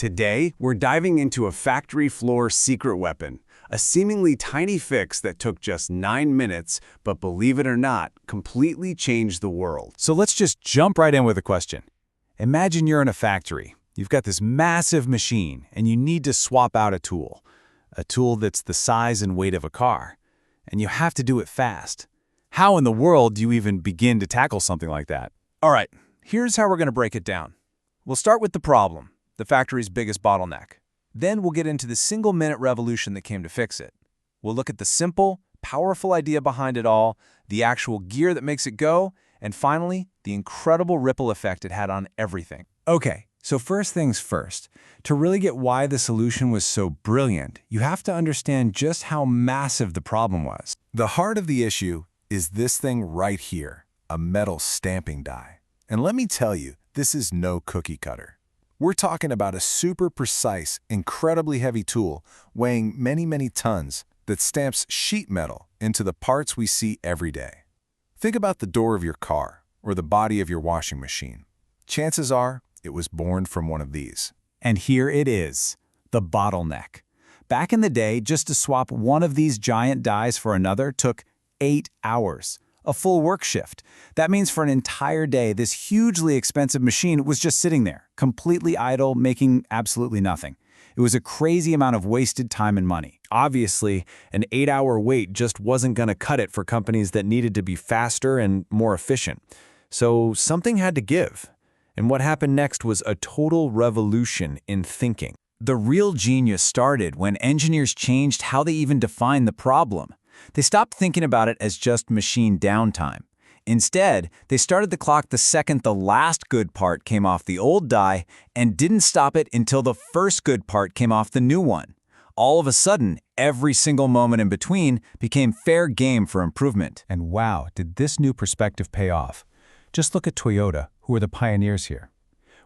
Today, we're diving into a factory floor secret weapon, a seemingly tiny fix that took just 9 minutes, but believe it or not, completely changed the world. So let's just jump right in with a question. Imagine you're in a factory. You've got this massive machine, and you need to swap out a tool that's the size and weight of a car. And you have to do it fast. How in the world do you even begin to tackle something like that? All right, here's how we're going to break it down. We'll start with the problem, the factory's biggest bottleneck. Then we'll get into the single-minute revolution that came to fix it. We'll look at the simple, powerful idea behind it all, the actual gear that makes it go, and finally, the incredible ripple effect it had on everything. Okay, so first things first. To really get why the solution was so brilliant, you have to understand just how massive the problem was. The heart of the issue is this thing right here, a metal stamping die. And let me tell you, this is no cookie cutter. We're talking about a super precise, incredibly heavy tool weighing many, many tons that stamps sheet metal into the parts we see every day. Think about the door of your car or the body of your washing machine. Chances are it was born from one of these. And here it is, the bottleneck. Back in the day, just to swap one of these giant dies for another took 8 hours. A full work shift. That means for an entire day, this hugely expensive machine was just sitting there, completely idle, making absolutely nothing. It was a crazy amount of wasted time and money. Obviously, an 8-hour wait just wasn't going to cut it for companies that needed to be faster and more efficient. So something had to give. And what happened next was a total revolution in thinking. The real genius started when engineers changed how they even defined the problem. They stopped thinking about it as just machine downtime. Instead, they started the clock the second the last good part came off the old die and didn't stop it until the first good part came off the new one. All of a sudden, every single moment in between became fair game for improvement. And wow, did this new perspective pay off. Just look at Toyota, who were the pioneers here.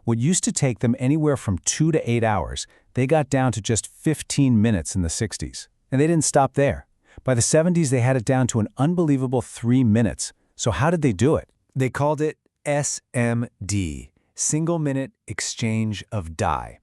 What used to take them anywhere from 2 to 8 hours, they got down to just 15 minutes in the 60s. And they didn't stop there. By the 70s, they had it down to an unbelievable 3 minutes. So how did they do it? They called it SMD, Single Minute Exchange of Die.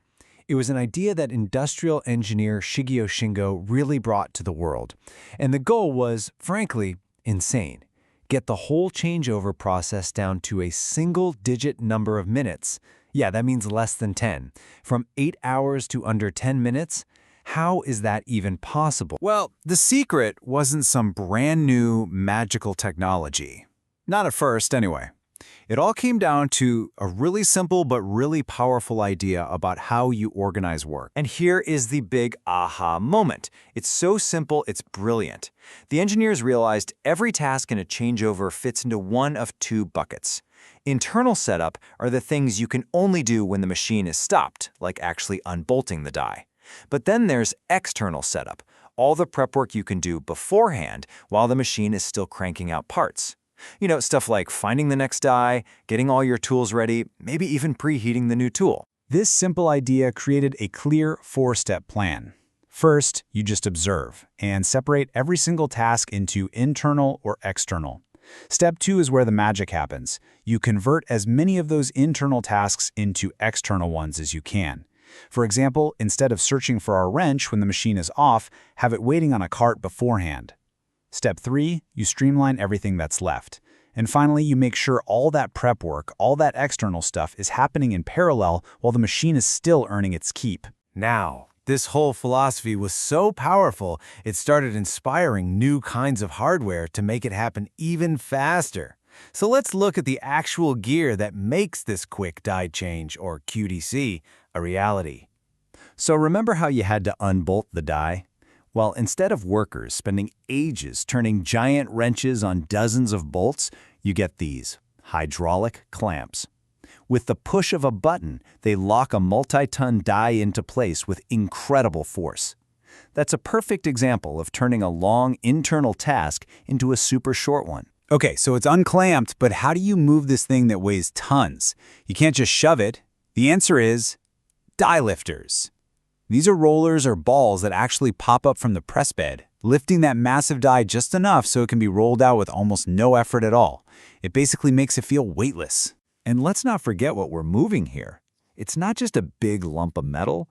It was an idea that industrial engineer Shigeo Shingo really brought to the world. And the goal was, frankly, insane. Get the whole changeover process down to a single-digit number of minutes. Yeah, that means less than 10. From 8 hours to under 10 minutes? How is that even possible? Well, the secret wasn't some brand new magical technology. Not at first, anyway. It all came down to a really simple but really powerful idea about how you organize work. And here is the big aha moment. It's so simple, it's brilliant. The engineers realized every task in a changeover fits into one of 2 buckets. Internal setup are the things you can only do when the machine is stopped, like actually unbolting the die. But then there's external setup, all the prep work you can do beforehand while the machine is still cranking out parts. You know, stuff like finding the next die, getting all your tools ready, maybe even preheating the new tool. This simple idea created a clear 4-step plan. First, you just observe and separate every single task into internal or external. Step 2 is where the magic happens. You convert as many of those internal tasks into external ones as you can. For example, instead of searching for a wrench when the machine is off, have it waiting on a cart beforehand. Step 3, you streamline everything that's left. And finally, you make sure all that prep work, all that external stuff is happening in parallel while the machine is still earning its keep. Now, this whole philosophy was so powerful, it started inspiring new kinds of hardware to make it happen even faster. So let's look at the actual gear that makes this quick die change, or QDC, a reality. So remember how you had to unbolt the die? Well, instead of workers spending ages turning giant wrenches on dozens of bolts, you get these hydraulic clamps. With the push of a button, they lock a multi-ton die into place with incredible force. That's a perfect example of turning a long internal task into a super short one. Okay, so it's unclamped, but how do you move this thing that weighs tons? You can't just shove it. The answer is die lifters. These are rollers or balls that actually pop up from the press bed, lifting that massive die just enough so it can be rolled out with almost no effort at all. It basically makes it feel weightless. And let's not forget what we're moving here. It's not just a big lump of metal.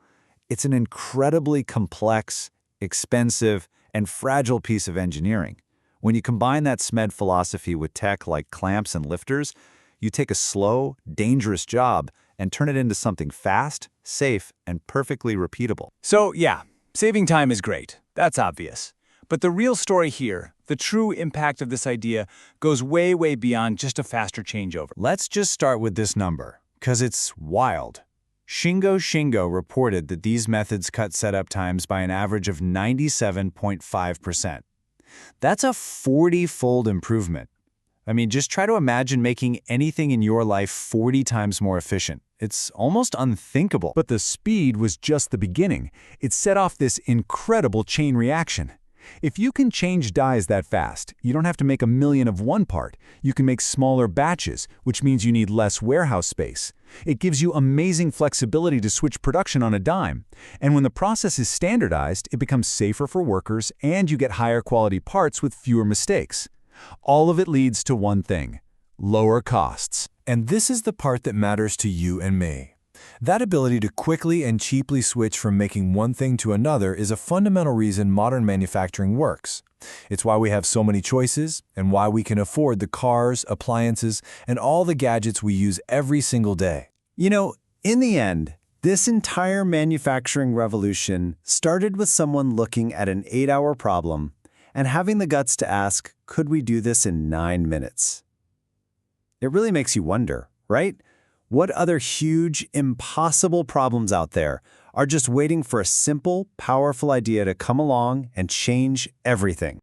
It's an incredibly complex, expensive, and fragile piece of engineering. When you combine that SMED philosophy with tech like clamps and lifters, you take a slow, dangerous job and turn it into something fast, safe, and perfectly repeatable. So, yeah, saving time is great. That's obvious. But the real story here, the true impact of this idea, goes way, way beyond just a faster changeover. Let's just start with this number, because it's wild. Shigeo Shingo reported that these methods cut setup times by an average of 97.5%. That's a 40-fold improvement. I mean, just try to imagine making anything in your life 40 times more efficient. It's almost unthinkable. But the speed was just the beginning. It set off this incredible chain reaction. If you can change dies that fast, you don't have to make a million of one part. You can make smaller batches, which means you need less warehouse space. It gives you amazing flexibility to switch production on a dime. And when the process is standardized, it becomes safer for workers and you get higher quality parts with fewer mistakes. All of it leads to one thing: lower costs. And this is the part that matters to you and me. That ability to quickly and cheaply switch from making one thing to another is a fundamental reason modern manufacturing works. It's why we have so many choices and why we can afford the cars, appliances, and all the gadgets we use every single day. You know, in the end, this entire manufacturing revolution started with someone looking at an 8-hour problem and having the guts to ask, could we do this in 9 minutes? It really makes you wonder, right? What other huge, impossible problems out there are just waiting for a simple, powerful idea to come along and change everything?